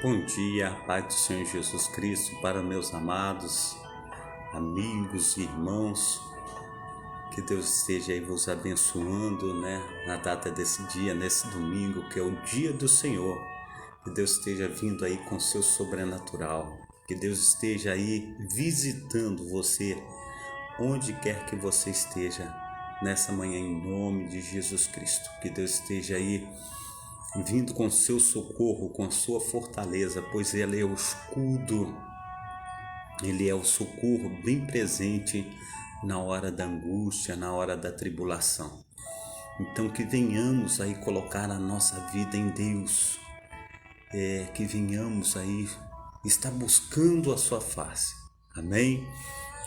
Bom dia, Pai do Senhor Jesus Cristo, para meus amados amigos e irmãos. Que Deus esteja aí vos abençoando, na data desse dia, nesse domingo, que é o dia do Senhor. Que Deus esteja vindo aí com seu sobrenatural. Que Deus esteja aí visitando você, onde quer que você esteja, nessa manhã, em nome de Jesus Cristo. Que Deus esteja aí vindo com seu socorro, com sua fortaleza, pois Ele é o escudo, Ele é o socorro bem presente na hora da angústia, na hora da tribulação. Então que venhamos aí colocar a nossa vida em Deus, que venhamos aí estar buscando a sua face, amém?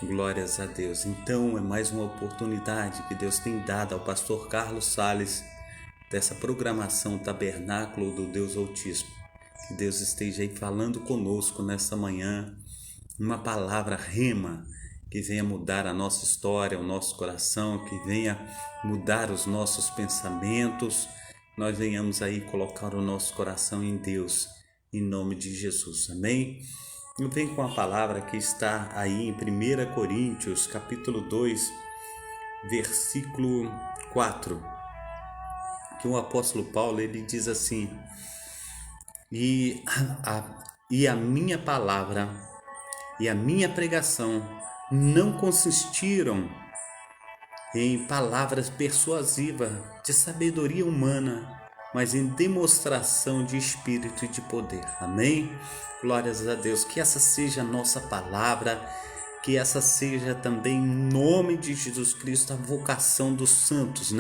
Glórias a Deus. Então é mais uma oportunidade que Deus tem dado ao pastor Carlos Sales, dessa programação Tabernáculo do Deus Altíssimo. Que Deus esteja aí falando conosco nessa manhã, uma palavra rema, que venha mudar a nossa história, o nosso coração, que venha mudar os nossos pensamentos, nós venhamos aí colocar o nosso coração em Deus, em nome de Jesus, amém? Eu venho com a palavra que está aí em 1 Coríntios, capítulo 2, versículo 4, que o apóstolo Paulo, ele diz assim: e a minha palavra e a minha pregação não consistiram em palavras persuasivas de sabedoria humana, mas em demonstração de espírito e de poder. Amém? Glórias a Deus. Que essa seja a nossa palavra, que essa seja também, em nome de Jesus Cristo, a vocação dos santos,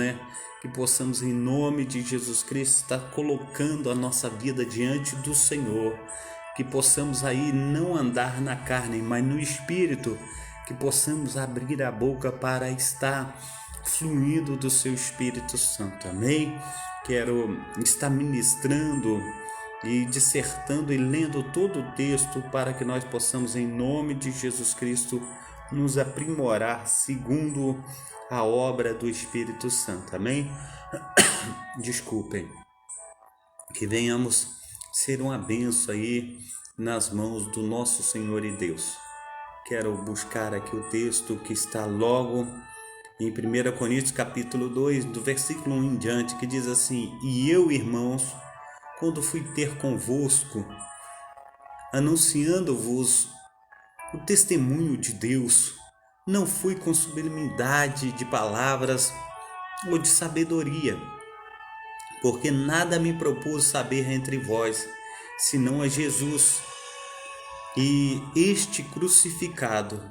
Que possamos, em nome de Jesus Cristo, estar colocando a nossa vida diante do Senhor. Que possamos aí não andar na carne, mas no Espírito. Que possamos abrir a boca para estar fluindo do seu Espírito Santo. Amém? Quero estar ministrando e dissertando e lendo todo o texto para que nós possamos, em nome de Jesus Cristo, nos aprimorar segundo a obra do Espírito Santo, amém? Desculpem. Que venhamos ser uma bênção aí nas mãos do nosso Senhor e Deus. Quero buscar aqui o texto que está logo em 1 Coríntios capítulo 2, do versículo 1 em diante, que diz assim: E eu, irmãos, quando fui ter convosco, anunciando-vos o testemunho de Deus, não fui com sublimidade de palavras ou de sabedoria, porque nada me propus saber entre vós, senão a Jesus e este crucificado.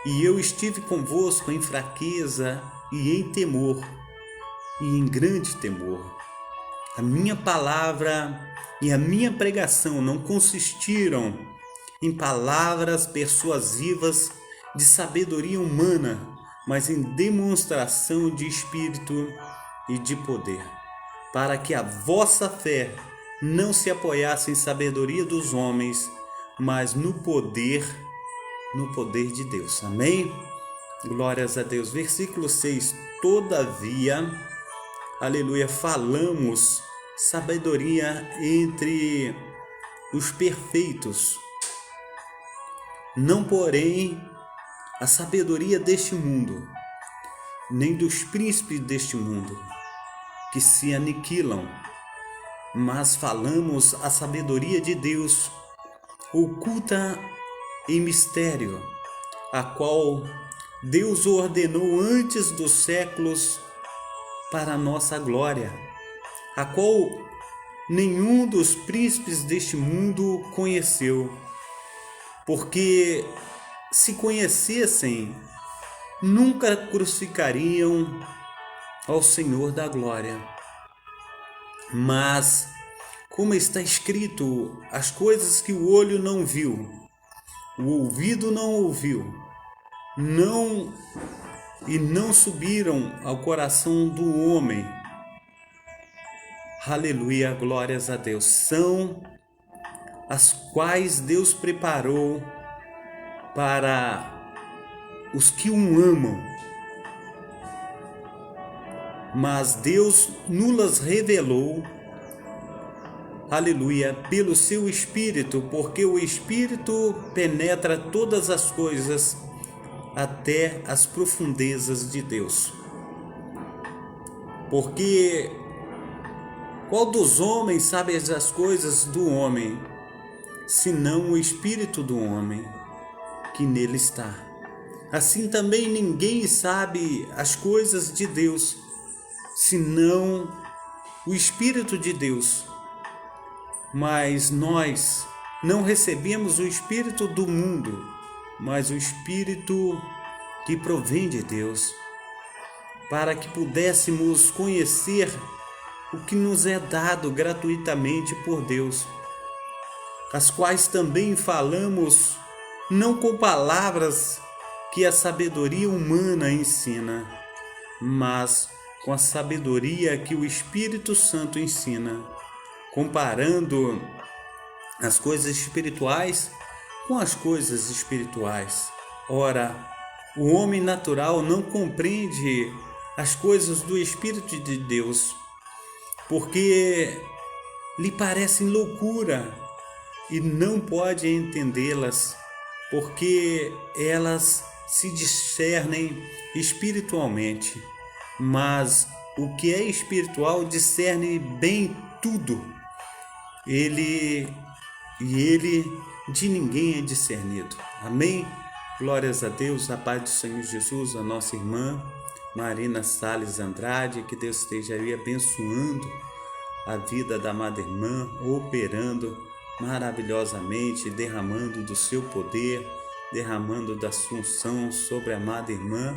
E eu estive convosco em fraqueza e em temor, e em grande temor. A minha palavra e a minha pregação não consistiram em palavras persuasivas de sabedoria humana, mas em demonstração de espírito e de poder, para que a vossa fé não se apoiasse em sabedoria dos homens, mas no poder de Deus. Amém? Glórias a Deus. Versículo 6. Todavia, aleluia, falamos sabedoria entre os perfeitos, não porém a sabedoria deste mundo, nem dos príncipes deste mundo, que se aniquilam, mas falamos a sabedoria de Deus, oculta em mistério, a qual Deus ordenou antes dos séculos para a nossa glória, a qual nenhum dos príncipes deste mundo conheceu, porque se conhecessem, nunca crucificariam ao Senhor da glória. Mas, como está escrito, as coisas que o olho não viu, o ouvido não ouviu, não subiram ao coração do homem. Aleluia, glórias a Deus. São as quais Deus preparou para os que o amam. Mas Deus nulas revelou aleluia, pelo seu Espírito, porque o Espírito penetra todas as coisas até as profundezas de Deus. Porque qual dos homens sabe as coisas do homem, senão o Espírito do homem que nele está? Assim também ninguém sabe as coisas de Deus, senão o Espírito de Deus. Mas nós não recebemos o Espírito do mundo, mas o Espírito que provém de Deus, para que pudéssemos conhecer o que nos é dado gratuitamente por Deus, as quais também falamos não com palavras que a sabedoria humana ensina, mas com a sabedoria que o Espírito Santo ensina, comparando as coisas espirituais com as coisas espirituais. Ora, o homem natural não compreende as coisas do Espírito de Deus, porque lhe parecem loucura e não pode entendê-las, porque elas se discernem espiritualmente. Mas o que é espiritual discerne bem tudo. Ele de ninguém é discernido. Amém? Glórias a Deus, a paz do Senhor Jesus, a nossa irmã Marina Salles Andrade, que Deus esteja aí abençoando a vida da amada irmã, operando maravilhosamente, derramando do seu poder, derramando da sua unção sobre a amada irmã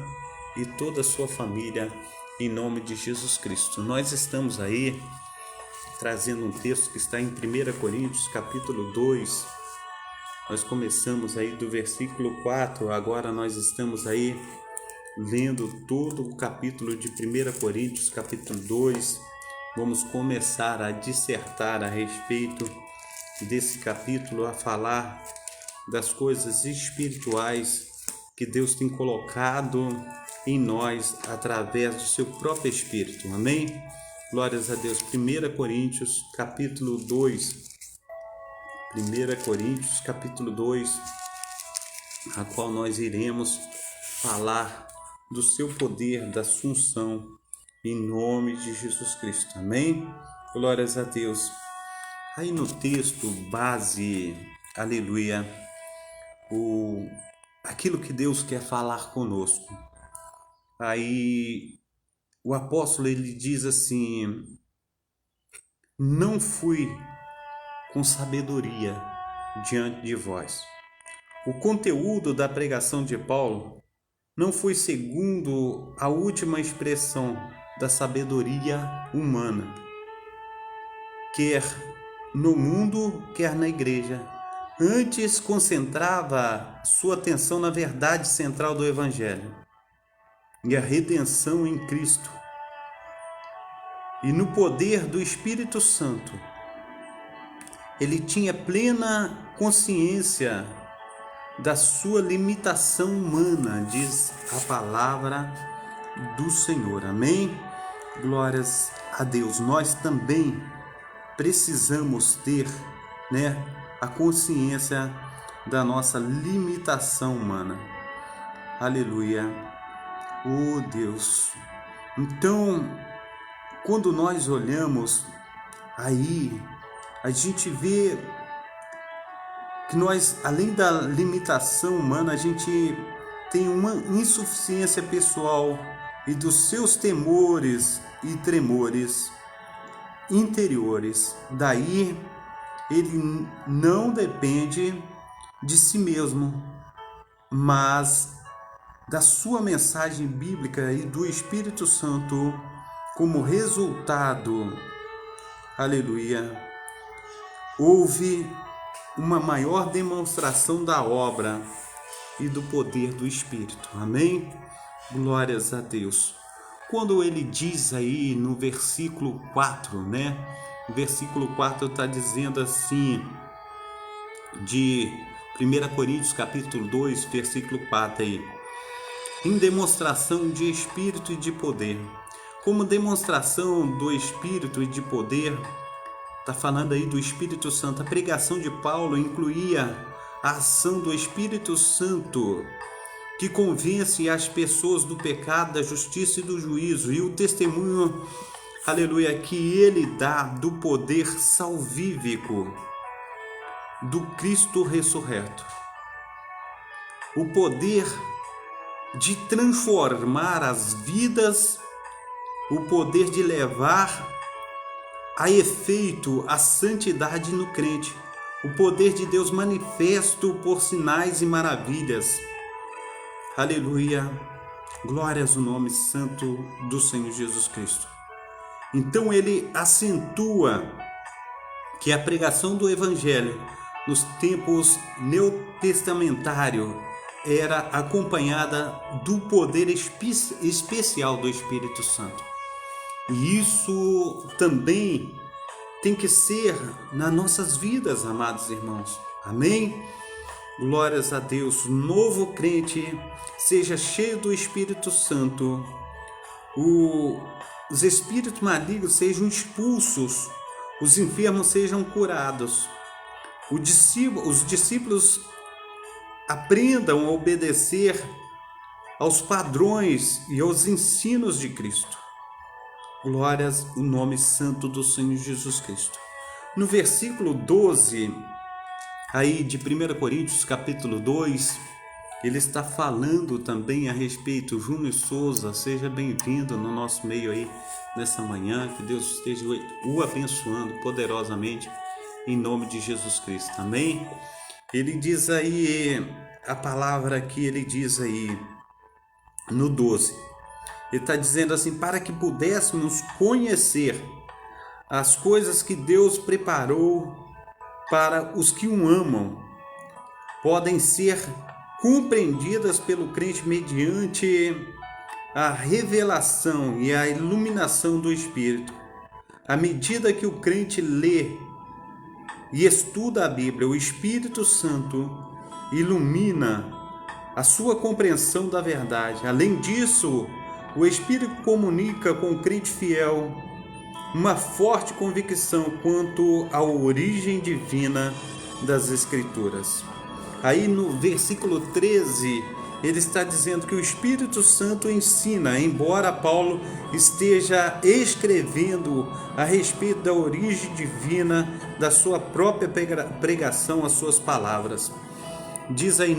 e toda a sua família, em nome de Jesus Cristo. Nós estamos aí trazendo um texto que está em 1 Coríntios, capítulo 2. Nós começamos aí do versículo 4, agora nós estamos aí lendo todo o capítulo de 1 Coríntios, capítulo 2. Vamos começar a dissertar a respeito desse capítulo, a falar das coisas espirituais que Deus tem colocado em nós através do seu próprio Espírito. Amém? Glórias a Deus. 1 Coríntios, capítulo 2. 1 Coríntios, capítulo 2, a qual nós iremos falar do seu poder, da sua unção, em nome de Jesus Cristo. Amém? Glórias a Deus. Aí no texto base, aleluia, aquilo que Deus quer falar conosco. Aí o apóstolo ele diz assim: não fui com sabedoria diante de vós. O conteúdo da pregação de Paulo não foi segundo a última expressão da sabedoria humana, quer no mundo, quer na igreja. Antes concentrava sua atenção na verdade central do Evangelho e a redenção em Cristo e no poder do Espírito Santo. Ele tinha plena consciência da sua limitação humana, diz a palavra do Senhor. Amém? Glórias a Deus. Nós também precisamos ter, a consciência da nossa limitação humana. Aleluia. Oh Deus. Então, quando nós olhamos aí, a gente vê que nós, além da limitação humana, a gente tem uma insuficiência pessoal e dos seus temores e tremores interiores. Daí, ele não depende de si mesmo, mas da sua mensagem bíblica e do Espírito Santo como resultado. Aleluia. Houve uma maior demonstração da obra e do poder do Espírito. Amém? Glórias a Deus. Quando ele diz aí no versículo 4, o versículo 4 está dizendo assim, de 1 Coríntios capítulo 2, versículo 4 aí: em demonstração de Espírito e de poder. Como demonstração do Espírito e de poder, Está falando aí do Espírito Santo. A pregação de Paulo incluía a ação do Espírito Santo, que convence as pessoas do pecado, da justiça e do juízo, e o testemunho, aleluia, que ele dá do poder salvífico do Cristo ressurreto. O poder de transformar as vidas, o poder de levar a efeito a santidade no crente, o poder de Deus manifesto por sinais e maravilhas. Aleluia, glórias ao nome santo do Senhor Jesus Cristo. Então ele acentua que a pregação do Evangelho nos tempos neotestamentários era acompanhada do poder especial do Espírito Santo. E isso também tem que ser nas nossas vidas, amados irmãos. Amém? Glórias a Deus. O novo crente seja cheio do Espírito Santo. Os espíritos malignos sejam expulsos. Os enfermos sejam curados. Os discípulos aprendam a obedecer aos padrões e aos ensinos de Cristo. Glórias ao nome santo do Senhor Jesus Cristo. No versículo 12, aí de 1 Coríntios capítulo 2, ele está falando também a respeito. Júnior Souza, seja bem-vindo no nosso meio aí nessa manhã, que Deus esteja o abençoando poderosamente em nome de Jesus Cristo, amém? Ele diz aí, a palavra que ele diz aí no 12, ele está dizendo assim: para que pudéssemos conhecer as coisas que Deus preparou para os que o amam, podem ser compreendidas pelo crente mediante a revelação e a iluminação do Espírito. À medida que o crente lê e estuda a Bíblia, o Espírito Santo ilumina a sua compreensão da verdade. Além disso, o Espírito comunica com o crente fiel uma forte convicção quanto à origem divina das Escrituras. Aí no versículo 13, ele está dizendo que o Espírito Santo ensina, embora Paulo esteja escrevendo a respeito da origem divina da sua própria pregação, as suas palavras. Diz aí,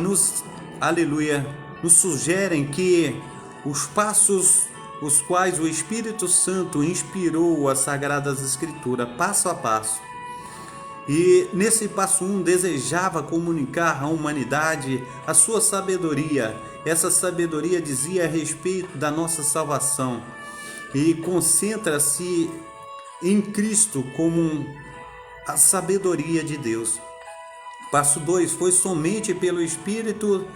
aleluia, nos sugerem que os passos os quais o Espírito Santo inspirou as Sagradas Escrituras, passo a passo. E nesse passo 1 desejava comunicar à humanidade a sua sabedoria. Essa sabedoria dizia a respeito da nossa salvação e concentra-se em Cristo como a sabedoria de Deus. Passo 2, foi somente pelo Espírito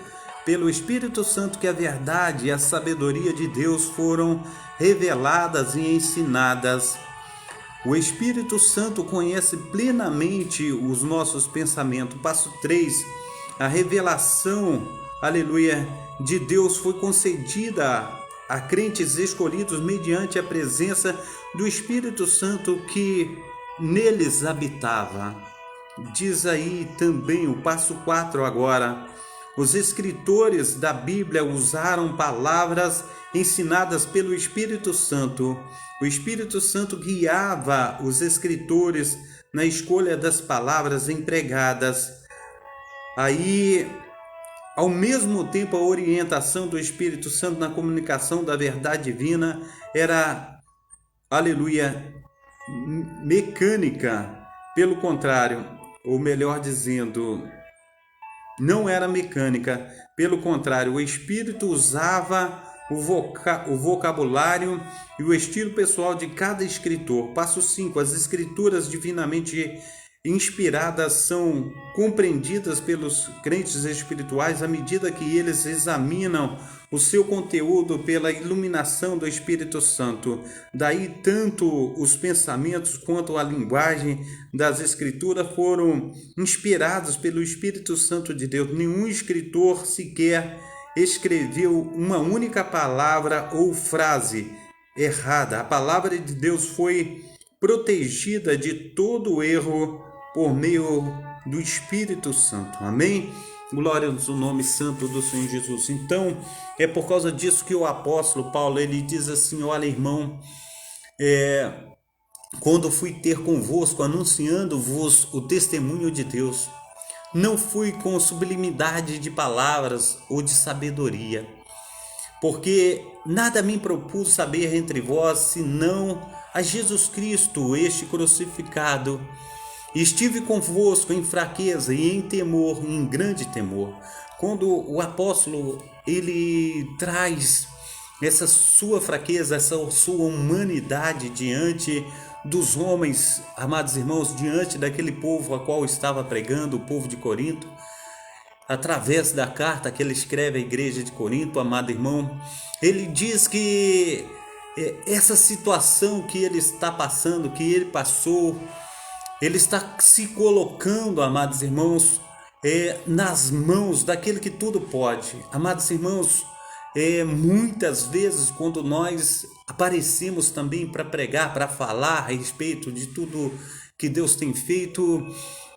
Santo que a verdade e a sabedoria de Deus foram reveladas e ensinadas. O Espírito Santo conhece plenamente os nossos pensamentos. Passo 3, a revelação, aleluia, de Deus foi concedida a crentes escolhidos mediante a presença do Espírito Santo que neles habitava. Diz aí também o passo 4 agora. Os escritores da Bíblia usaram palavras ensinadas pelo Espírito Santo. O Espírito Santo guiava os escritores na escolha das palavras empregadas. Aí, ao mesmo tempo, a orientação do Espírito Santo na comunicação da verdade divina era, aleluia, mecânica. Pelo contrário, ou melhor dizendo, não era mecânica. Pelo contrário, o Espírito usava o vocabulário e o estilo pessoal de cada escritor. Passo 5. As escrituras divinamente inspiradas são compreendidas pelos crentes espirituais à medida que eles examinam o seu conteúdo pela iluminação do Espírito Santo. Daí, tanto os pensamentos quanto a linguagem das Escrituras foram inspirados pelo Espírito Santo de Deus. Nenhum escritor sequer escreveu uma única palavra ou frase errada. A palavra de Deus foi protegida de todo erro por meio do Espírito Santo. Amém? Glória ao nome santo do Senhor Jesus. Então, é por causa disso que o apóstolo Paulo, ele diz assim: olha, irmão, quando fui ter convosco, anunciando-vos o testemunho de Deus, não fui com sublimidade de palavras ou de sabedoria, porque nada me propus saber entre vós, senão a Jesus Cristo, este crucificado. Estive convosco em fraqueza e em temor, em grande temor. Quando o apóstolo ele traz essa sua fraqueza, essa sua humanidade diante dos homens, amados irmãos, diante daquele povo a qual estava pregando, o povo de Corinto, através da carta que ele escreve à igreja de Corinto, amado irmão, ele diz que essa situação que ele está passando, que ele passou, ele está se colocando, amados irmãos, nas mãos daquele que tudo pode. Amados irmãos, muitas vezes quando nós aparecemos também para pregar, para falar a respeito de tudo que Deus tem feito,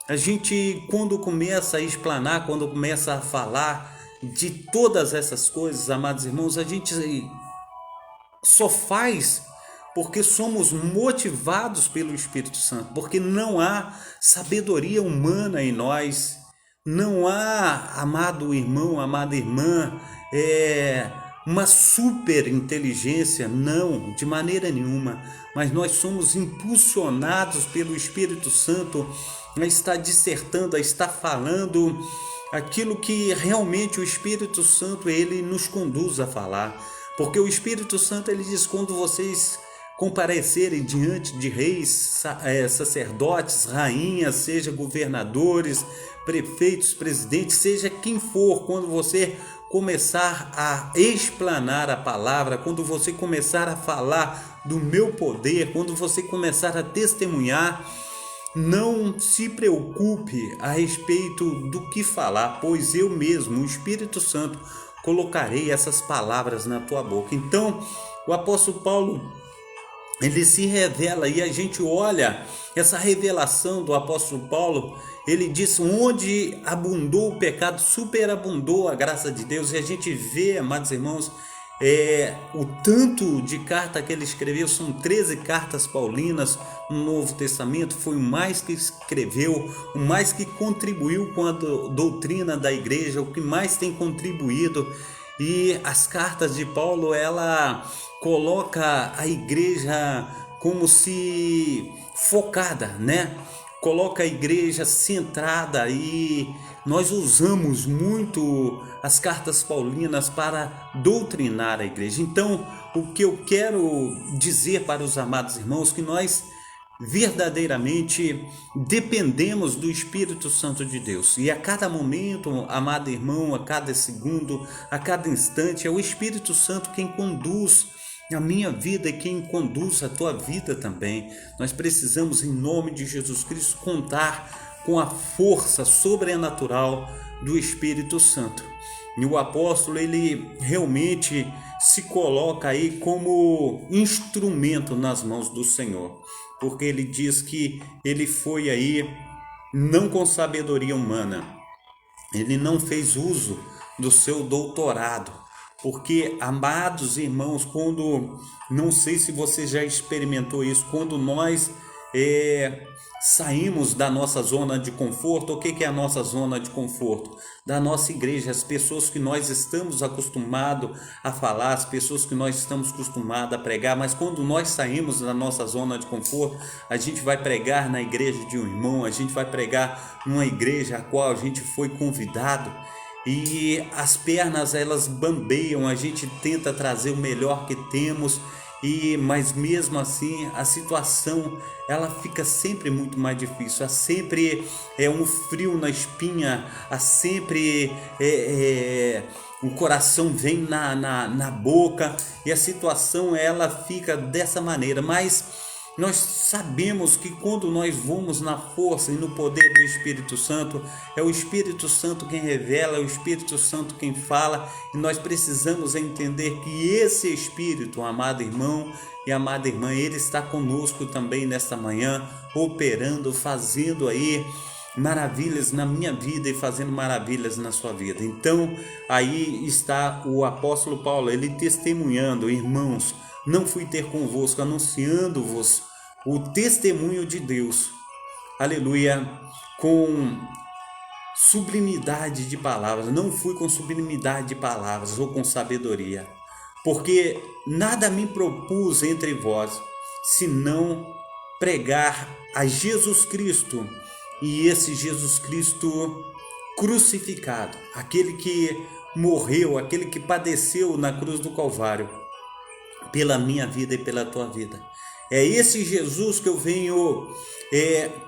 a gente, quando começa a explanar, quando começa a falar de todas essas coisas, amados irmãos, a gente só faz porque somos motivados pelo Espírito Santo, porque não há sabedoria humana em nós, não há, amado irmão, amada irmã, uma super inteligência, não, de maneira nenhuma, mas nós somos impulsionados pelo Espírito Santo a estar dissertando, a estar falando aquilo que realmente o Espírito Santo ele nos conduz a falar, porque o Espírito Santo ele diz: quando vocês comparecerem diante de reis, sacerdotes, rainhas, seja governadores, prefeitos, presidentes, seja quem for, quando você começar a explanar a palavra, quando você começar a falar do meu poder, quando você começar a testemunhar, não se preocupe a respeito do que falar, pois eu mesmo, o Espírito Santo, colocarei essas palavras na tua boca. Então, o apóstolo Paulo ele se revela e a gente olha essa revelação do apóstolo Paulo. Ele diz: onde abundou o pecado, superabundou a graça de Deus. E a gente vê, amados irmãos, o tanto de carta que ele escreveu. São 13 cartas paulinas no Novo Testamento. Foi o mais que escreveu, o mais que contribuiu com a doutrina da igreja, o que mais tem contribuído. E as cartas de Paulo, ela coloca a igreja como se focada, né? Coloca a igreja centrada, e nós usamos muito as cartas paulinas para doutrinar a igreja. Então, o que eu quero dizer para os amados irmãos é que nós verdadeiramente dependemos do Espírito Santo de Deus, e a cada momento, amado irmão, a cada segundo, a cada instante, é o Espírito Santo quem conduz a minha vida e quem conduz a tua vida também. Nós precisamos, em nome de Jesus Cristo, contar com a força sobrenatural do Espírito Santo. E o apóstolo, ele realmente se coloca aí como instrumento nas mãos do Senhor, porque ele diz que ele foi aí não com sabedoria humana, ele não fez uso do seu doutorado, porque, amados irmãos, quando, não sei se você já experimentou isso, quando nós saímos da nossa zona de conforto. O que é a nossa zona de conforto? Da nossa igreja, as pessoas que nós estamos acostumados a falar, as pessoas que nós estamos acostumados a pregar, mas quando nós saímos da nossa zona de conforto, a gente vai pregar na igreja de um irmão, a gente vai pregar numa igreja a qual a gente foi convidado, e as pernas elas bambeiam, a gente tenta trazer o melhor que temos, mas mesmo assim a situação ela fica sempre muito mais difícil, há sempre um frio na espinha, há sempre o coração vem na boca, e a situação ela fica dessa maneira. Mas Nós sabemos que quando nós vamos na força e no poder do Espírito Santo, é o Espírito Santo quem revela, é o Espírito Santo quem fala, e nós precisamos entender que esse Espírito, amado irmão e amada irmã, ele está conosco também nesta manhã, operando, fazendo aí maravilhas na minha vida e fazendo maravilhas na sua vida. Então, aí está o apóstolo Paulo, ele testemunhando: irmãos, não fui ter convosco, anunciando-vos o testemunho de Deus, aleluia, com sublimidade de palavras. Não fui com sublimidade de palavras ou com sabedoria, porque nada me propus entre vós, senão pregar a Jesus Cristo, e esse Jesus Cristo crucificado, aquele que morreu, aquele que padeceu na cruz do Calvário, pela minha vida e pela tua vida. É esse Jesus que eu venho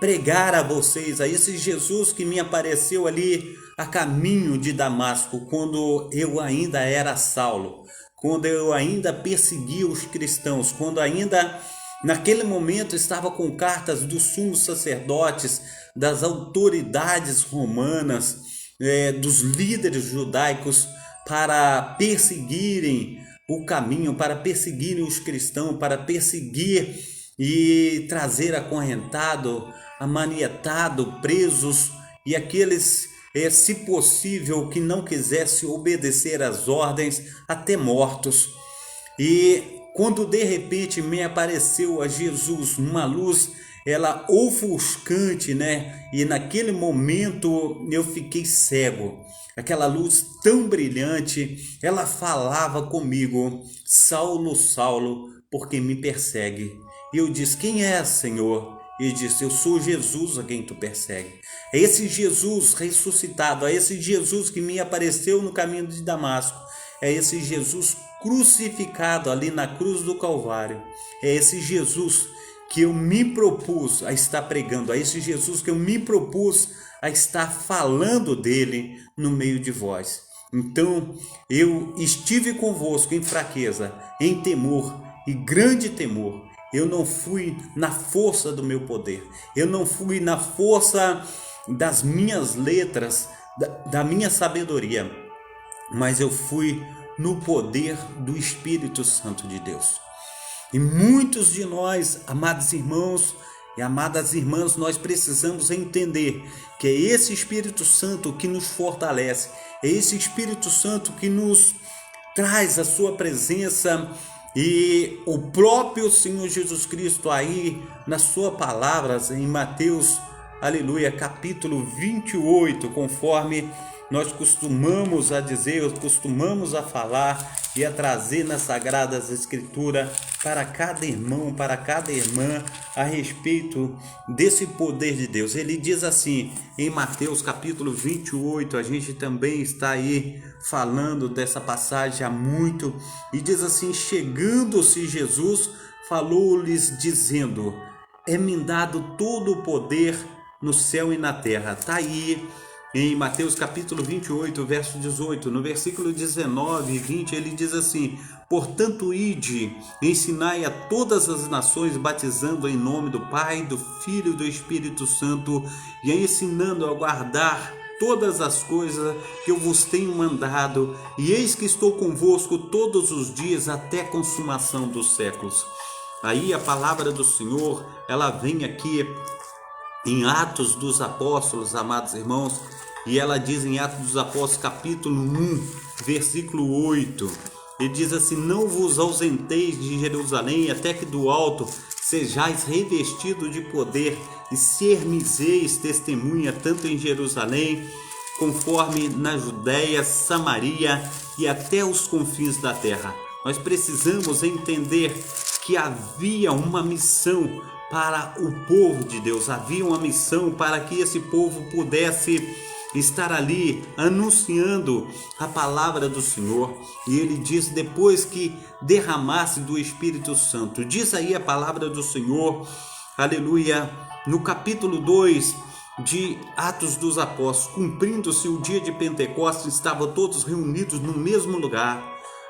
pregar a vocês, a esse Jesus que me apareceu ali a caminho de Damasco, quando eu ainda era Saulo, quando eu ainda perseguia os cristãos, quando ainda naquele momento estava com cartas dos sumos sacerdotes, das autoridades romanas, dos líderes judaicos, para perseguirem o caminho, para perseguirem os cristãos, para perseguir e trazer acorrentado, amanietado, presos, e aqueles, se possível, que não quisesse obedecer às ordens, até mortos. E quando de repente me apareceu a Jesus uma luz, ela ofuscante, né? E naquele momento eu fiquei cego. Aquela luz tão brilhante, ela falava comigo: Saulo, Saulo, por que me persegue? E eu disse: quem é, Senhor? E ele disse: eu sou Jesus a quem tu persegue. É esse Jesus ressuscitado, é esse Jesus que me apareceu no caminho de Damasco, é esse Jesus crucificado ali na cruz do Calvário, é esse Jesus que eu me propus a estar pregando, a esse Jesus que eu me propus a estar falando dele no meio de vós. Então eu estive convosco em fraqueza, em temor e grande temor. Eu não fui na força do meu poder, eu não fui na força das minhas letras, da minha sabedoria, mas eu fui no poder do Espírito Santo de Deus. E muitos de nós, amados irmãos e amadas irmãs, nós precisamos entender que é esse Espírito Santo que nos fortalece, é esse Espírito Santo que nos traz a sua presença. E o próprio Senhor Jesus Cristo aí na sua palavra em Mateus, aleluia, capítulo 28, conforme nós costumamos a dizer, costumamos a falar e a trazer nas Sagradas Escrituras para cada irmão, para cada irmã, a respeito desse poder de Deus. Ele diz assim, em Mateus capítulo 28, a gente também está aí falando dessa passagem há muito, e diz assim: chegando-se Jesus, falou-lhes dizendo: é-me dado todo o poder no céu e na terra. Está aí em Mateus capítulo 28, verso 18, no versículo 19 e 20, ele diz assim: portanto, ide, ensinai a todas as nações, batizando em nome do Pai, do Filho e do Espírito Santo, e ensinando a guardar todas as coisas que eu vos tenho mandado, e eis que estou convosco todos os dias até a consumação dos séculos. Aí a palavra do Senhor, ela vem aqui em Atos dos Apóstolos, amados irmãos, e ela diz em Atos dos Apóstolos capítulo 1, versículo 8, ele diz assim: não vos ausenteis de Jerusalém, até que do alto sejais revestidos de poder, e ser-me-eis testemunha tanto em Jerusalém, conforme na Judéia, Samaria e até os confins da terra. Nós precisamos entender que havia uma missão para o povo de Deus, havia uma missão para que esse povo pudesse estar ali anunciando a palavra do Senhor. E ele diz, depois que derramasse do Espírito Santo, diz aí a palavra do Senhor, aleluia, no capítulo 2 de Atos dos Apóstolos: cumprindo-se o dia de Pentecostes, estavam todos reunidos no mesmo lugar.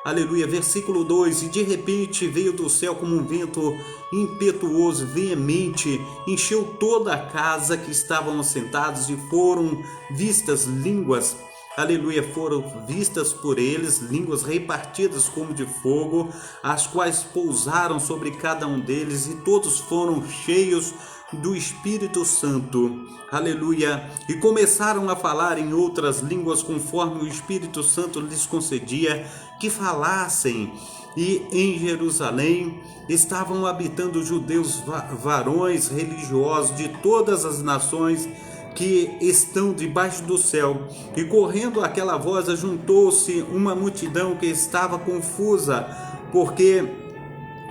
Aleluia, versículo 2: e de repente veio do céu como um vento impetuoso, veemente, encheu toda a casa que estavam assentados, e foram vistas línguas, aleluia, foram vistas por eles línguas repartidas como de fogo, as quais pousaram sobre cada um deles, e todos foram cheios do Espírito Santo, aleluia, e começaram a falar em outras línguas conforme o Espírito Santo lhes concedia que falassem. E em Jerusalém estavam habitando judeus, varões religiosos de todas as nações que estão debaixo do céu. E correndo aquela voz, juntou-se uma multidão que estava confusa, porque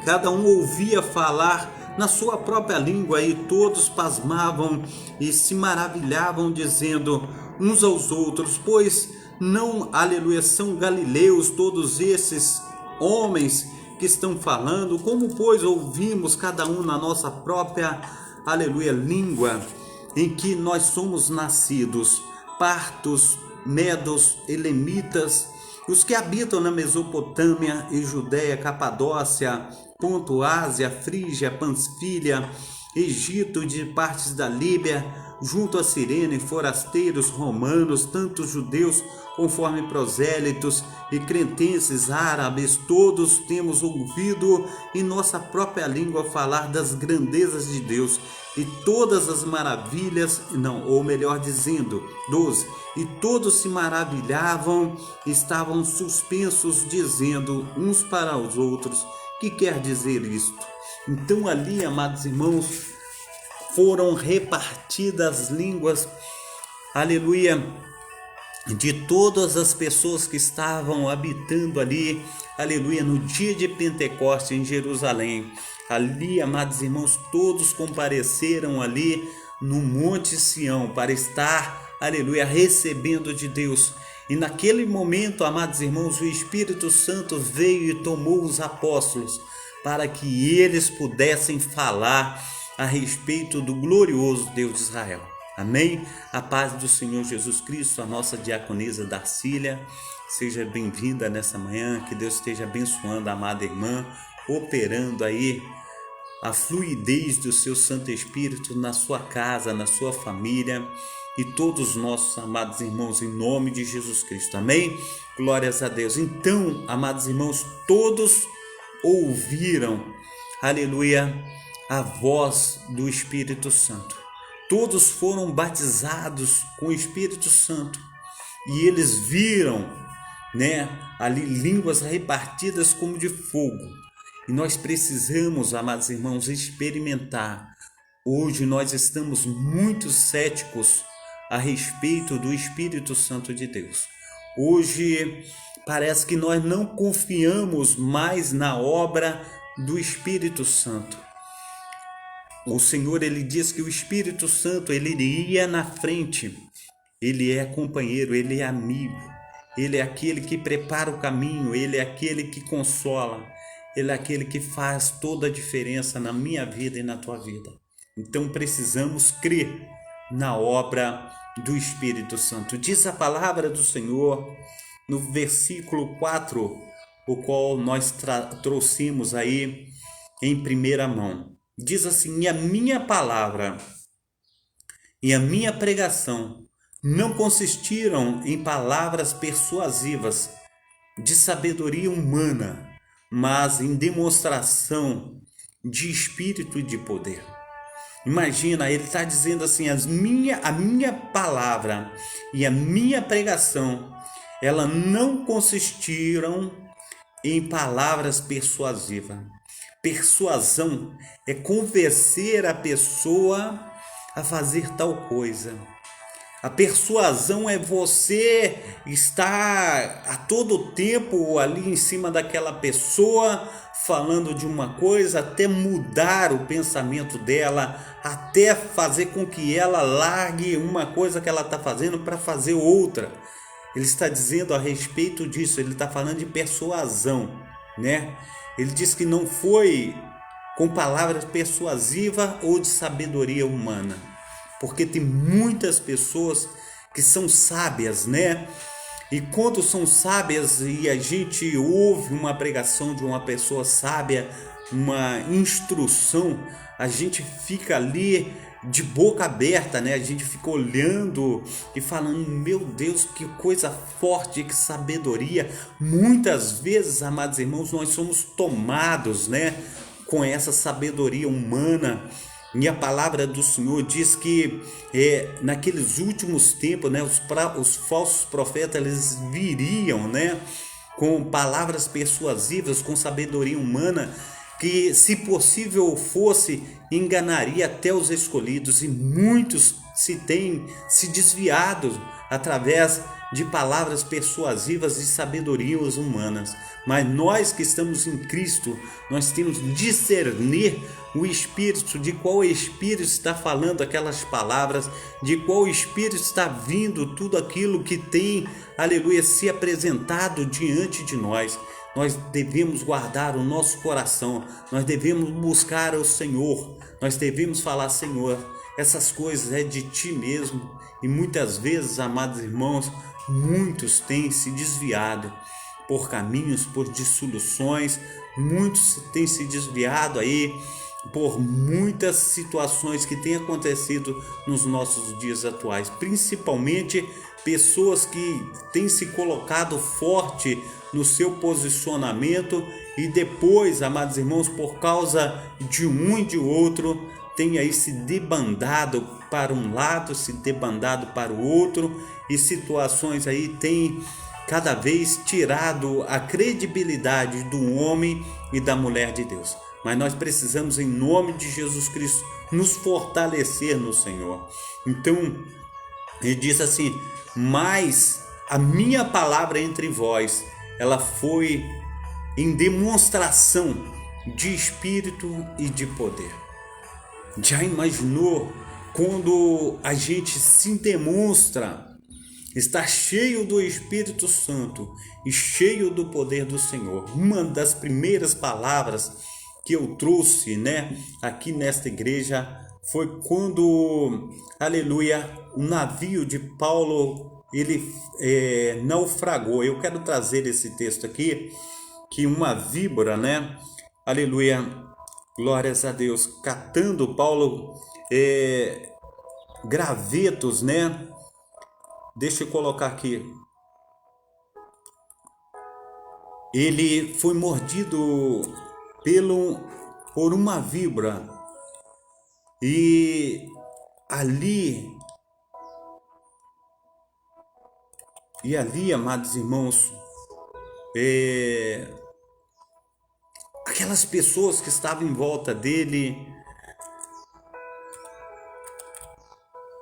cada um ouvia falar na sua própria língua, e todos pasmavam e se maravilhavam, dizendo uns aos outros: pois não, aleluia, são galileus todos esses homens que estão falando? Como, pois, ouvimos cada um na nossa própria, aleluia, língua em que nós somos nascidos? Partos, medos, elamitas, os que habitam na Mesopotâmia e Judéia, Capadócia, Ponto, Ásia, Frígia, Panfilha, Egito, de partes da Líbia, junto a Cirene, forasteiros romanos, tanto judeus conforme prosélitos e cretenses árabes, todos temos ouvido em nossa própria língua falar das grandezas de Deus e todas as maravilhas, ou melhor dizendo, 12, e todos se maravilhavam, estavam suspensos, dizendo uns para os outros: que quer dizer isto? Então ali, amados irmãos, foram repartidas línguas, aleluia, de todas as pessoas que estavam habitando ali, aleluia, no dia de Pentecostes em Jerusalém. Ali, amados irmãos, todos compareceram ali no Monte Sião para estar, aleluia, recebendo de Deus. E naquele momento, amados irmãos, o Espírito Santo veio e tomou os apóstolos para que eles pudessem falar a respeito do glorioso Deus de Israel. Amém? A paz do Senhor Jesus Cristo, a nossa diaconisa Darcília, seja bem-vinda nessa manhã, que Deus esteja abençoando a amada irmã, operando aí a fluidez do seu Santo Espírito na sua casa, na sua família, e todos os nossos amados irmãos, em nome de Jesus Cristo. Amém? Glórias a Deus. Então, amados irmãos, todos ouviram, aleluia, a voz do Espírito Santo. Todos foram batizados com o Espírito Santo e eles viram, ali línguas repartidas como de fogo. E nós precisamos, amados irmãos, experimentar. Hoje nós estamos muito céticos a respeito do Espírito Santo de Deus. Hoje parece que nós não confiamos mais na obra do Espírito Santo. O Senhor, ele diz que o Espírito Santo, ele iria na frente. Ele é companheiro, ele é amigo. Ele é aquele que prepara o caminho, ele é aquele que consola. Ele é aquele que faz toda a diferença na minha vida e na tua vida. Então precisamos crer na obra do Espírito Santo. Diz a palavra do Senhor no versículo 4, o qual nós trouxemos aí em primeira mão. Diz assim: e a minha palavra e a minha pregação não consistiram em palavras persuasivas de sabedoria humana, mas em demonstração de espírito e de poder. Imagina, ele está dizendo assim: a minha palavra e a minha pregação, ela não consistiram em palavras persuasivas. Persuasão é convencer a pessoa a fazer tal coisa. A persuasão é você estar a todo tempo ali em cima daquela pessoa, falando de uma coisa, até mudar o pensamento dela, até fazer com que ela largue uma coisa que ela está fazendo para fazer outra. Ele está dizendo a respeito disso, ele está falando de persuasão, Ele diz que não foi com palavras persuasivas ou de sabedoria humana, porque tem muitas pessoas que são sábias, E quando são sábias e a gente ouve uma pregação de uma pessoa sábia, uma instrução, a gente fica ali de boca aberta, né? A gente fica olhando e falando, meu Deus, que coisa forte, que sabedoria. Muitas vezes, amados irmãos, nós somos tomados, né, com essa sabedoria humana. E a palavra do Senhor diz que naqueles últimos tempos, né, os falsos profetas eles viriam, né, com palavras persuasivas, com sabedoria humana, que se possível fosse, enganaria até os escolhidos, e muitos se têm se desviado através de palavras persuasivas e sabedorias humanas. Mas nós que estamos em Cristo, nós temos que discernir o Espírito, de qual Espírito está falando aquelas palavras, de qual Espírito está vindo tudo aquilo que tem, aleluia, se apresentado diante de nós. Nós devemos guardar o nosso coração, nós devemos buscar o Senhor, nós devemos falar, Senhor, essas coisas é de Ti mesmo. E muitas vezes, amados irmãos, muitos têm se desviado por caminhos, por dissoluções, muitos têm se desviado aí por muitas situações que têm acontecido nos nossos dias atuais, principalmente pessoas que têm se colocado forte no seu posicionamento e depois, amados irmãos, por causa de um e de outro, tem aí se debandado para um lado, se debandado para o outro, e situações aí têm cada vez tirado a credibilidade do homem e da mulher de Deus. Mas nós precisamos, em nome de Jesus Cristo, nos fortalecer no Senhor. Então, ele diz assim, mas a minha palavra entre vós, ela foi em demonstração de espírito e de poder. Já imaginou quando a gente se demonstra estar cheio do Espírito Santo e cheio do poder do Senhor? Uma das primeiras palavras que eu trouxe, né, aqui nesta igreja foi quando, aleluia, o navio de Paulo ele naufragou. Eu quero trazer esse texto aqui, que uma víbora, né, aleluia, glórias a Deus, catando Paulo gravetos, né? Deixa eu colocar aqui. Ele foi mordido por uma víbora e ali, amados irmãos, aquelas pessoas que estavam em volta dele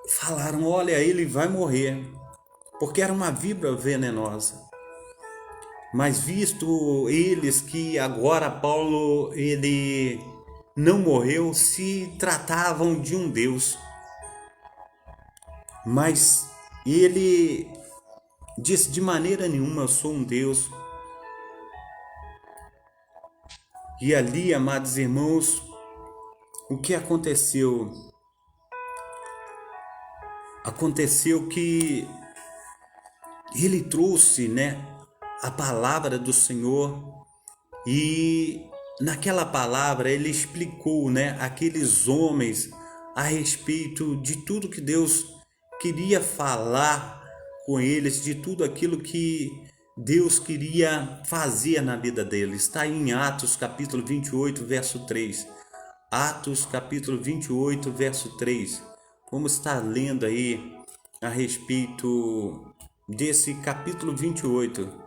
falaram, olha, ele vai morrer, porque era uma víbora venenosa. Mas visto eles que agora Paulo ele não morreu, se tratavam de um Deus. Mas ele disse, de maneira nenhuma eu sou um Deus. E ali, amados irmãos, o que aconteceu? Aconteceu que ele trouxe, né, a palavra do Senhor, e naquela palavra ele explicou, né, aqueles homens a respeito de tudo que Deus queria falar com eles, de tudo aquilo que Deus queria fazer na vida deles. Está em Atos capítulo 28, verso 3. Atos capítulo 28, verso 3. Vamos estar lendo aí a respeito desse capítulo 28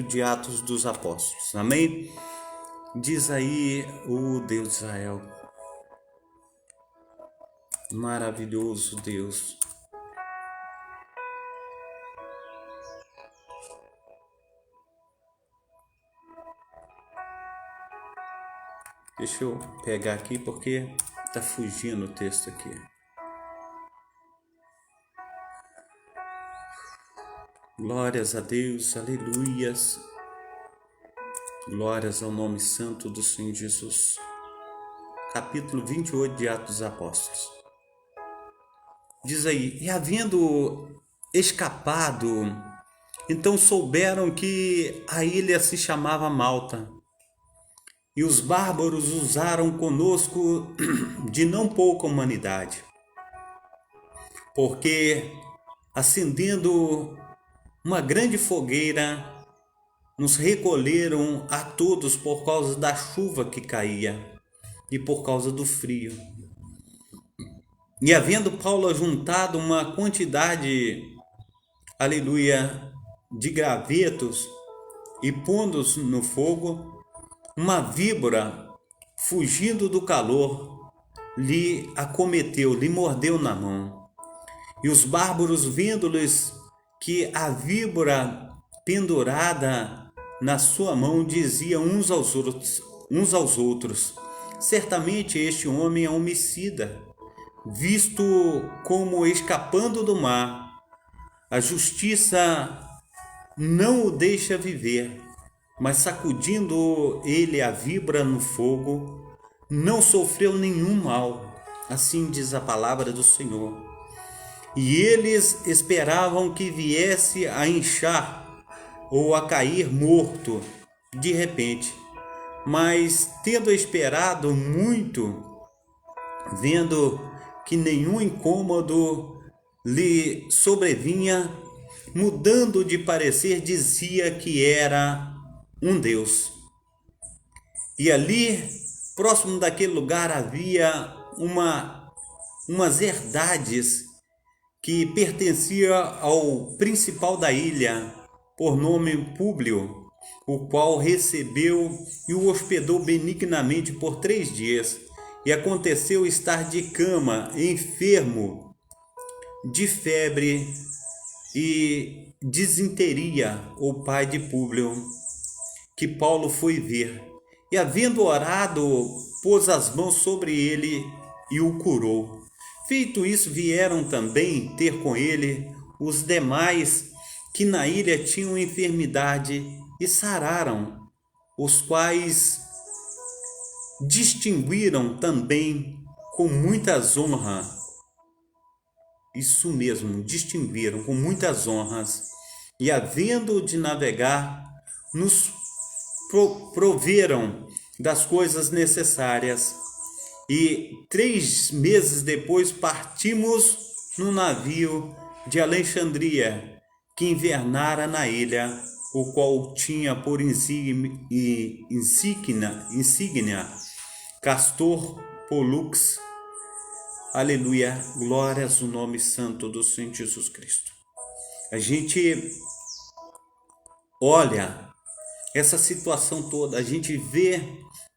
de Atos dos Apóstolos. Amém? Diz aí o Deus de Israel. Maravilhoso Deus. Deixa eu pegar aqui porque está fugindo o texto aqui. Glórias a Deus, aleluias. Glórias ao nome santo do Senhor Jesus. Capítulo 28 de Atos dos Apóstolos. Diz aí, e havendo escapado. Então souberam que a ilha se chamava Malta. E os bárbaros usaram conosco de não pouca humanidade, porque acendendo uma grande fogueira, nos recolheram a todos por causa da chuva que caía e por causa do frio. E havendo Paulo juntado uma quantidade, aleluia, de gravetos e pondo-os no fogo, uma víbora, fugindo do calor, lhe acometeu, lhe mordeu na mão. E os bárbaros, vendo-lhes que a víbora pendurada na sua mão, diziam uns aos outros: certamente este homem é homicida, visto como escapando do mar. A justiça não o deixa viver, mas sacudindo ele a víbora no fogo, não sofreu nenhum mal. Assim diz a palavra do Senhor. E eles esperavam que viesse a inchar ou a cair morto de repente. Mas, tendo esperado muito, vendo que nenhum incômodo lhe sobrevinha, mudando de parecer, dizia que era um Deus. E ali, próximo daquele lugar, havia umas herdades que pertencia ao principal da ilha, por nome Públio, o qual recebeu e o hospedou benignamente por 3 dias. E aconteceu estar de cama, enfermo, de febre e disenteria, o pai de Públio, que Paulo foi ver. E havendo orado, pôs as mãos sobre ele e o curou. Feito isso, vieram também ter com ele os demais que na ilha tinham enfermidade e sararam, os quais distinguiram também com muitas honras. Isso mesmo, distinguiram com muitas honras. E havendo de navegar, nos proveram das coisas necessárias. E 3 meses depois partimos no navio de Alexandria, que invernara na ilha, o qual tinha por insígnia Castor Pollux. Aleluia, glórias ao nome santo do Senhor Jesus Cristo. A gente olha essa situação toda, a gente vê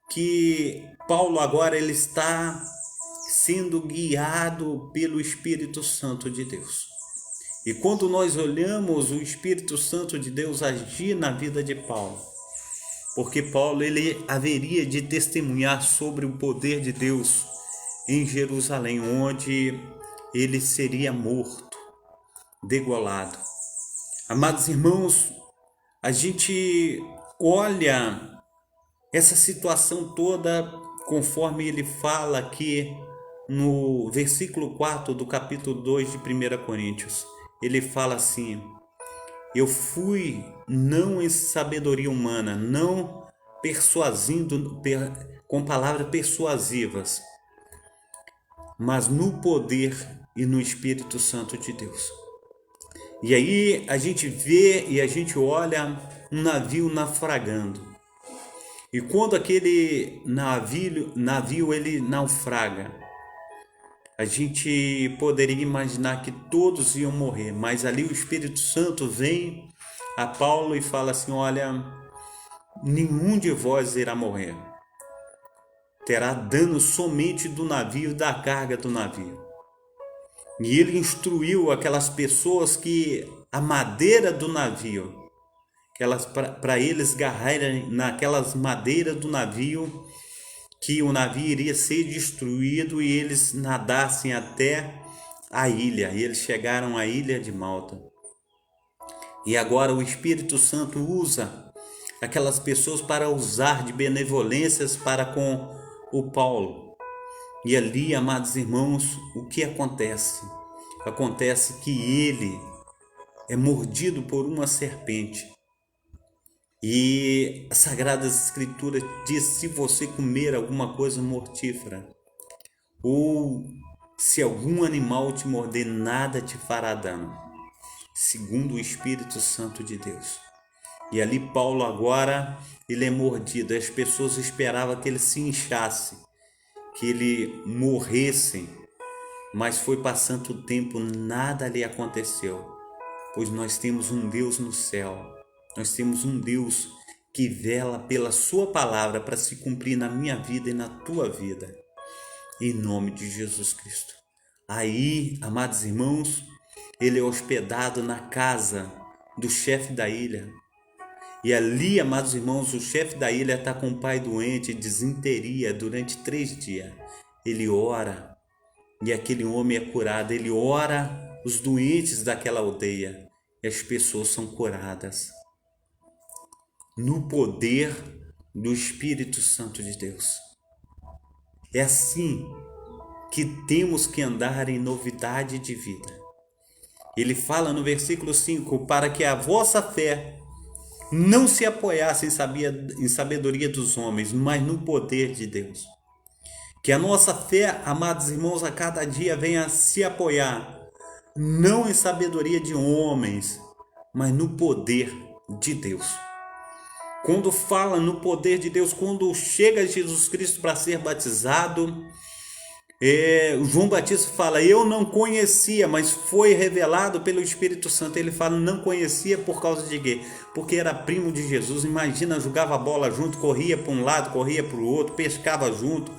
que Paulo agora ele está sendo guiado pelo Espírito Santo de Deus. E quando nós olhamos o Espírito Santo de Deus agir na vida de Paulo, porque Paulo ele haveria de testemunhar sobre o poder de Deus em Jerusalém, onde ele seria morto, degolado. Amados irmãos, a gente olha essa situação toda conforme ele fala aqui no versículo 4 do capítulo 2 de 1 Coríntios. Ele fala assim: eu fui não em sabedoria humana, não persuadindo com palavras persuasivas, mas no poder e no Espírito Santo de Deus. E aí a gente vê e a gente olha um navio naufragando. E quando aquele navio ele naufraga, a gente poderia imaginar que todos iam morrer, mas ali o Espírito Santo vem a Paulo e fala assim: olha, nenhum de vós irá morrer. Terá dano somente do navio, da carga do navio. E ele instruiu aquelas pessoas que a madeira do navio, para eles agarrarem naquelas madeiras do navio, que o navio iria ser destruído e eles nadassem até a ilha. E eles chegaram à ilha de Malta. E agora o Espírito Santo usa aquelas pessoas para usar de benevolências para com o Paulo. E ali, amados irmãos, o que acontece? Acontece que ele é mordido por uma serpente. E as Sagradas Escrituras diz: se você comer alguma coisa mortífera, ou se algum animal te morder, nada te fará dano, segundo o Espírito Santo de Deus. E ali Paulo agora, ele é mordido. As pessoas esperavam que ele se inchasse, que ele morresse, mas foi passando o tempo, nada lhe aconteceu, pois nós temos um Deus no céu, nós temos um Deus que vela pela sua palavra para se cumprir na minha vida e na tua vida, em nome de Jesus Cristo. Aí, amados irmãos, ele é hospedado na casa do chefe da ilha. E ali, amados irmãos, o chefe da ilha está com o pai doente, desinteria durante 3 dias. Ele ora e aquele homem é curado. Ele ora os doentes daquela aldeia e as pessoas são curadas no poder do Espírito Santo de Deus. É assim que temos que andar em novidade de vida. Ele fala no versículo 5: para que a vossa fé não se apoiasse em sabedoria dos homens, mas no poder de Deus. Que a nossa fé, amados irmãos, a cada dia venha se apoiar, não em sabedoria de homens, mas no poder de Deus. Quando fala no poder de Deus, quando chega Jesus Cristo para ser batizado, João Batista fala: eu não conhecia, mas foi revelado pelo Espírito Santo. Ele fala: não conhecia por causa de quê? Porque era primo de Jesus. Imagina, jogava bola junto, corria para um lado, corria para o outro, pescava junto,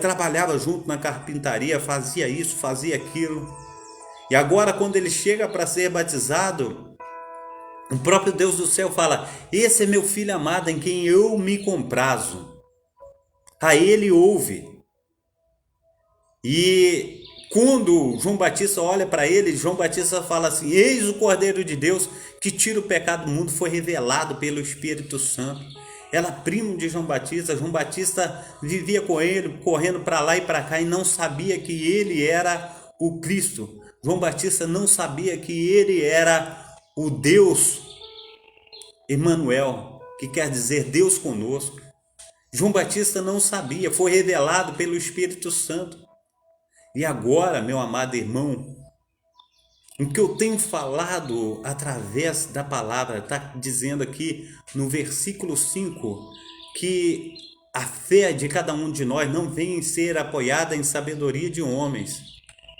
trabalhava junto na carpintaria, fazia isso, fazia aquilo. E agora, quando ele chega para ser batizado, o próprio Deus do céu fala: esse é meu filho amado em quem eu me comprazo. A ele ouve. E quando João Batista olha para ele, João Batista fala assim: eis o Cordeiro de Deus que tira o pecado do mundo. Foi revelado pelo Espírito Santo. Ela primo de João Batista. João Batista vivia com ele, correndo para lá e para cá, e não sabia que ele era o Cristo. João Batista não sabia que ele era o Deus Emmanuel, que quer dizer Deus conosco. João Batista não sabia, foi revelado pelo Espírito Santo. E agora, meu amado irmão, o que eu tenho falado através da palavra, está dizendo aqui no versículo 5, que a fé de cada um de nós não vem ser apoiada em sabedoria de homens.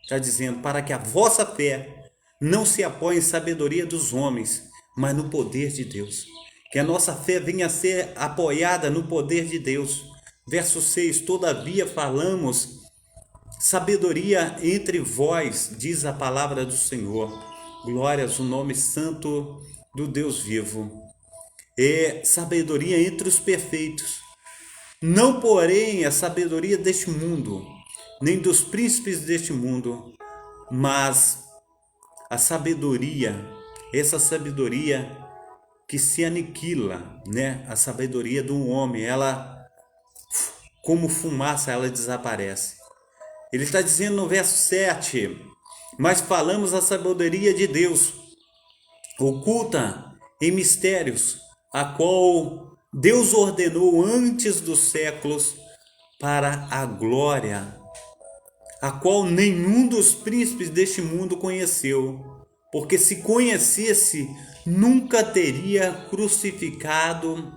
Está dizendo: para que a vossa fé não se apoie em sabedoria dos homens, mas no poder de Deus. Que a nossa fé venha a ser apoiada no poder de Deus. Verso 6: todavia falamos sabedoria entre vós, diz a palavra do Senhor. Glórias ao nome santo do Deus vivo. É sabedoria entre os perfeitos. Não, porém, a sabedoria deste mundo, nem dos príncipes deste mundo, mas a sabedoria, essa sabedoria que se aniquila, né? A sabedoria do homem, ela, como fumaça, ela desaparece. Ele está dizendo no verso 7: mas falamos a sabedoria de Deus, oculta em mistérios, a qual Deus ordenou antes dos séculos para a glória, a qual nenhum dos príncipes deste mundo conheceu, porque se conhecesse, nunca teria crucificado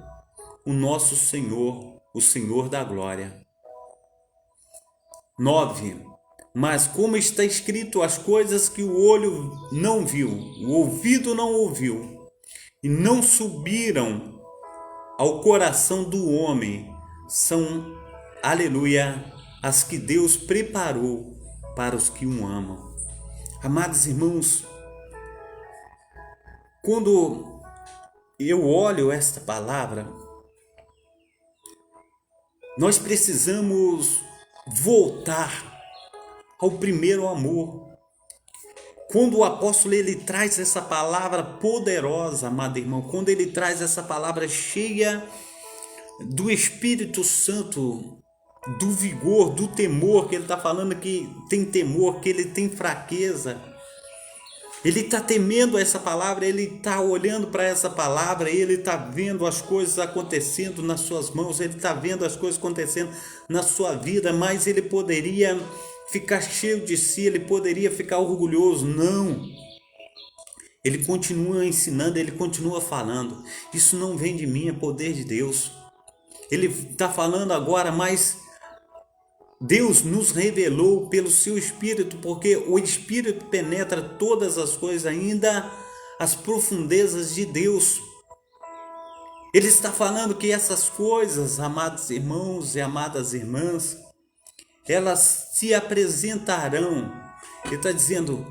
o nosso Senhor, o Senhor da glória. 9. Mas como está escrito, as coisas que o olho não viu, o ouvido não ouviu, e não subiram ao coração do homem, são, aleluia, as que Deus preparou para os que o amam. Amados irmãos, quando eu olho esta palavra, nós precisamos voltar ao primeiro amor. Quando o apóstolo ele traz essa palavra poderosa, amado irmão, quando ele traz essa palavra cheia do Espírito Santo, do vigor, do temor, que ele está falando que tem temor, que ele tem fraqueza, Ele está temendo essa palavra, ele está olhando para essa palavra, ele está vendo as coisas acontecendo nas suas mãos, ele está vendo as coisas acontecendo na sua vida, mas ele poderia ficar cheio de si, ele poderia ficar orgulhoso. Não. Ele continua ensinando, ele continua falando. Isso não vem de mim, é poder de Deus. Ele está falando agora, mas Deus nos revelou pelo seu Espírito, porque o Espírito penetra todas as coisas, ainda as profundezas de Deus. Ele está falando que essas coisas, amados irmãos e amadas irmãs, elas se apresentarão. Ele está dizendo,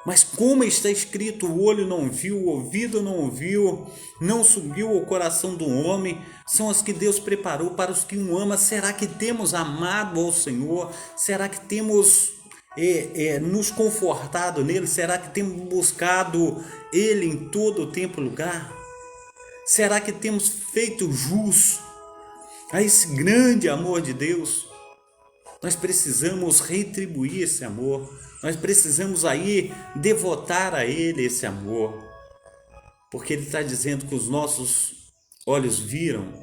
mas como está escrito, o olho não viu, o ouvido não ouviu, não subiu ao coração do homem, são as que Deus preparou para os que o amam. Será que temos amado ao Senhor? Será que temos nos confortado nele? Será que temos buscado ele em todo o tempo e lugar? Será que temos feito jus a esse grande amor de Deus? Nós precisamos retribuir esse amor. Nós precisamos aí devotar a Ele esse amor. Porque Ele está dizendo que os nossos olhos viram,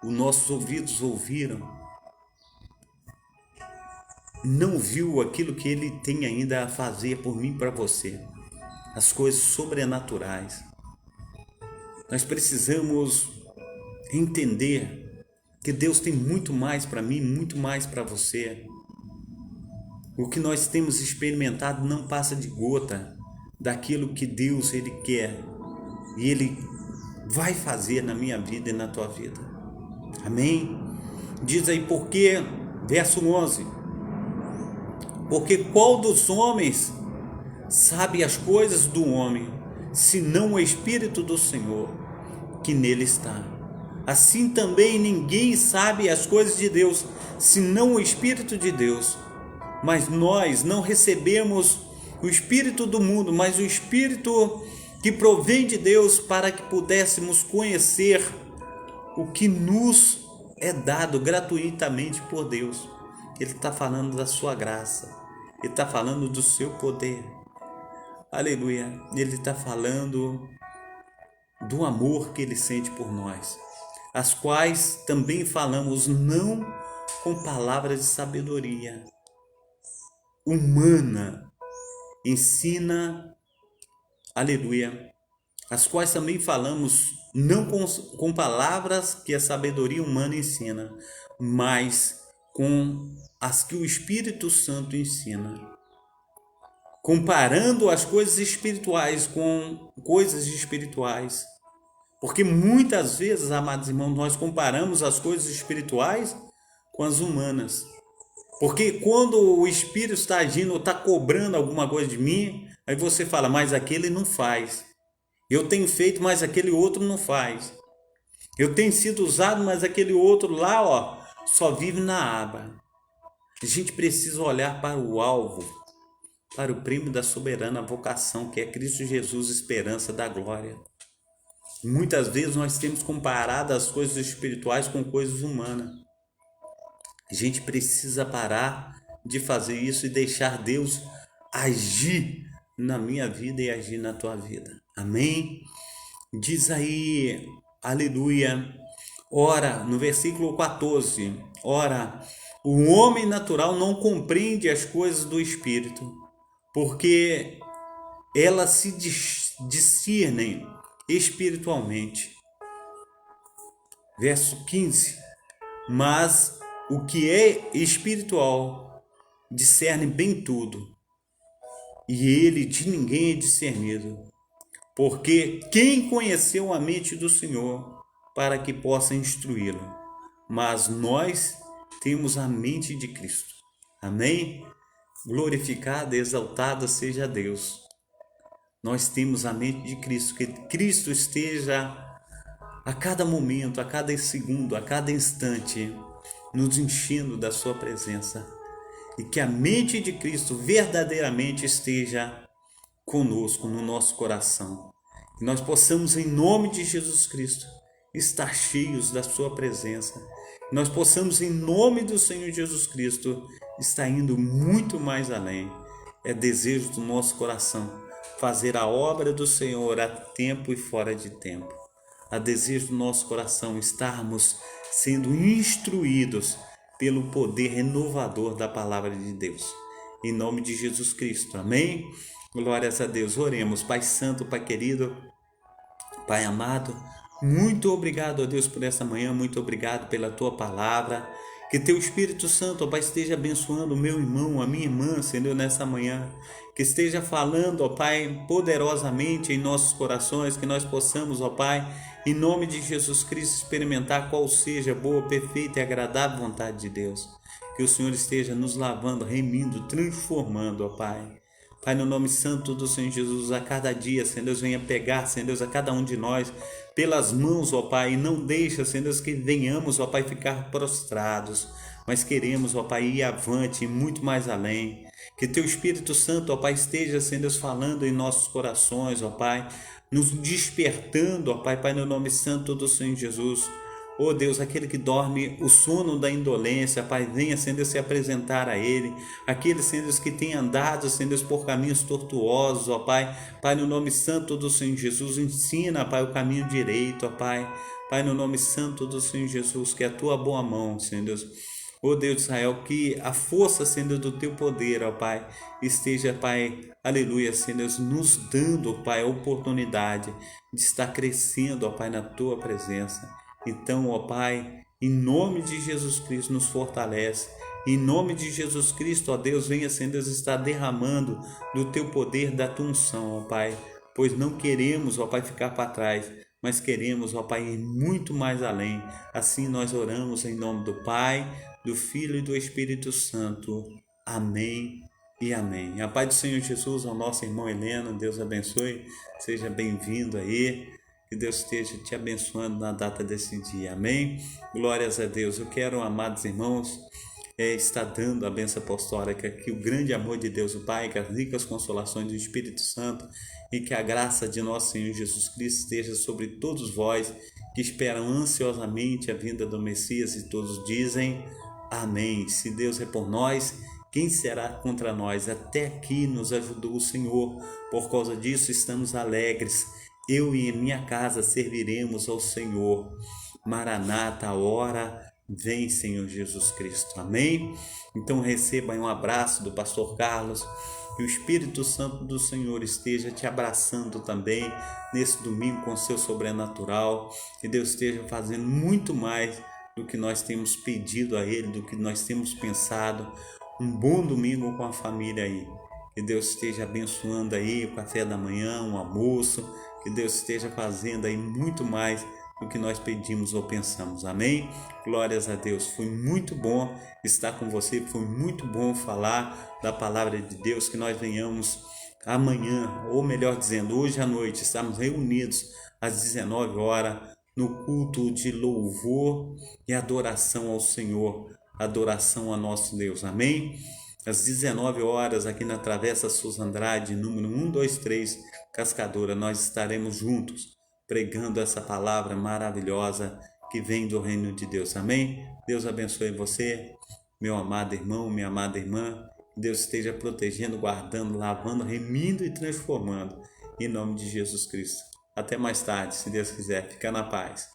os nossos ouvidos ouviram. Não viu aquilo que Ele tem ainda a fazer por mim e para você. As coisas sobrenaturais. Nós precisamos entender que Deus tem muito mais para mim, muito mais para você. O que nós temos experimentado não passa de gota daquilo que Deus Ele quer e Ele vai fazer na minha vida e na tua vida. Amém? Diz aí porque, verso 11, porque qual dos homens sabe as coisas do homem, senão o Espírito do Senhor que nele está? Assim também ninguém sabe as coisas de Deus, senão o Espírito de Deus. Mas nós não recebemos o Espírito do mundo, mas o Espírito que provém de Deus, para que pudéssemos conhecer o que nos é dado gratuitamente por Deus. Ele está falando da sua graça, Ele está falando do seu poder. Aleluia! Ele está falando do amor que Ele sente por nós, as quais também falamos não com palavras de sabedoria humana, ensina, aleluia, as quais também falamos não com palavras que a sabedoria humana ensina, mas com as que o Espírito Santo ensina, comparando as coisas espirituais com coisas espirituais, porque muitas vezes, amados irmãos, nós comparamos as coisas espirituais com as humanas. Porque quando o Espírito está agindo, está cobrando alguma coisa de mim, aí você fala, mas aquele não faz. Eu tenho feito, mas aquele outro não faz. Eu tenho sido usado, mas aquele outro lá, só vive na aba. A gente precisa olhar para o alvo, para o prêmio da soberana vocação, que é Cristo Jesus, esperança da glória. Muitas vezes nós temos comparado as coisas espirituais com coisas humanas. A gente precisa parar de fazer isso e deixar Deus agir na minha vida e agir na tua vida. Amém? Diz aí, aleluia, ora, no versículo 14, ora, o homem natural não compreende as coisas do Espírito, porque elas se discernem espiritualmente. Verso 15, mas o que é espiritual discerne bem tudo, e ele de ninguém é discernido. Porque quem conheceu a mente do Senhor para que possa instruí-lo? Mas nós temos a mente de Cristo. Amém? Glorificado e exaltado seja Deus. Nós temos a mente de Cristo, que Cristo esteja a cada momento, a cada segundo, a cada instante, nos enchendo da sua presença, e que a mente de Cristo verdadeiramente esteja conosco no nosso coração, que nós possamos, em nome de Jesus Cristo, estar cheios da sua presença, que nós possamos, em nome do Senhor Jesus Cristo, estar indo muito mais além. É desejo do nosso coração fazer a obra do Senhor a tempo e fora de tempo. A desejo do nosso coração estarmos sendo instruídos pelo poder renovador da palavra de Deus. Em nome de Jesus Cristo. Amém? Glórias a Deus. Oremos. Pai Santo, Pai querido, Pai amado, muito obrigado a Deus por essa manhã, muito obrigado pela Tua palavra. Que Teu Espírito Santo, ó Pai, esteja abençoando o meu irmão, a minha irmã, Senhor, nessa manhã. Que esteja falando, ó Pai, poderosamente em nossos corações, que nós possamos, ó Pai, em nome de Jesus Cristo, experimentar qual seja a boa, perfeita e agradável vontade de Deus. Que o Senhor esteja nos lavando, remindo, transformando, ó Pai. Pai, no nome santo do Senhor Jesus, a cada dia, Senhor Deus, venha pegar, Senhor Deus, a cada um de nós pelas mãos, ó Pai, e não deixa, Senhor Deus, que venhamos, ó Pai, ficar prostrados, mas queremos, ó Pai, ir avante e muito mais além. Que Teu Espírito Santo, ó Pai, esteja, Senhor Deus, falando em nossos corações, ó Pai, nos despertando, ó Pai, Pai, no nome santo do Senhor Jesus. Oh Deus, aquele que dorme o sono da indolência, Pai, venha, Senhor Deus, se apresentar a Ele. Aquele, Senhor Deus, que tem andado, Senhor Deus, por caminhos tortuosos, ó Pai. Pai, no nome santo do Senhor Jesus, ensina, Pai, o caminho direito, ó Pai. Pai, no nome santo do Senhor Jesus, que a Tua boa mão, Senhor Deus, ó Deus de Israel, que a força, Senhor Deus, do Teu poder, ó Pai, esteja, Pai, aleluia, Senhor Deus, nos dando, Pai, a oportunidade de estar crescendo, ó Pai, na Tua presença. Então, ó Pai, em nome de Jesus Cristo, nos fortalece. Em nome de Jesus Cristo, ó Deus, venha, Senhor Deus, estar derramando do Teu poder, da Tua unção, ó Pai. Pois não queremos, ó Pai, ficar para trás, mas queremos, ó Pai, ir muito mais além. Assim nós oramos em nome do Pai, do Filho e do Espírito Santo. Amém e amém. A paz do Senhor Jesus ao nosso irmão Helena, Deus abençoe. Seja bem-vindo aí. Que Deus esteja te abençoando na data desse dia. Amém? Glórias a Deus. Eu quero, amados irmãos, estar dando a bênção apostólica, que o grande amor de Deus, o Pai, que as ricas consolações do Espírito Santo e que a graça de nosso Senhor Jesus Cristo esteja sobre todos vós que esperam ansiosamente a vinda do Messias, e todos dizem amém. Se Deus é por nós, quem será contra nós? Até aqui nos ajudou o Senhor. Por causa disso estamos alegres. Eu e minha casa serviremos ao Senhor. Maranata, a hora vem, Senhor Jesus Cristo. Amém? Então receba aí um abraço do pastor Carlos. Que o Espírito Santo do Senhor esteja te abraçando também nesse domingo com seu sobrenatural. Que Deus esteja fazendo muito mais do que nós temos pedido a Ele, do que nós temos pensado. Um bom domingo com a família aí. Que Deus esteja abençoando aí o café da manhã, o almoço. Que Deus esteja fazendo aí muito mais do que nós pedimos ou pensamos. Amém? Glórias a Deus. Foi muito bom estar com você. Foi muito bom falar da palavra de Deus. Que nós venhamos amanhã, ou melhor dizendo, hoje à noite, estamos reunidos às 19 horas no culto de louvor e adoração ao Senhor. Adoração a nosso Deus. Amém? Às 19 horas, aqui na Travessa Souza Andrade, número 123, Cascadora, nós estaremos juntos, pregando essa palavra maravilhosa que vem do reino de Deus. Amém? Deus abençoe você, meu amado irmão, minha amada irmã. Deus esteja protegendo, guardando, lavando, remindo e transformando. Em nome de Jesus Cristo. Até mais tarde, se Deus quiser. Fica na paz.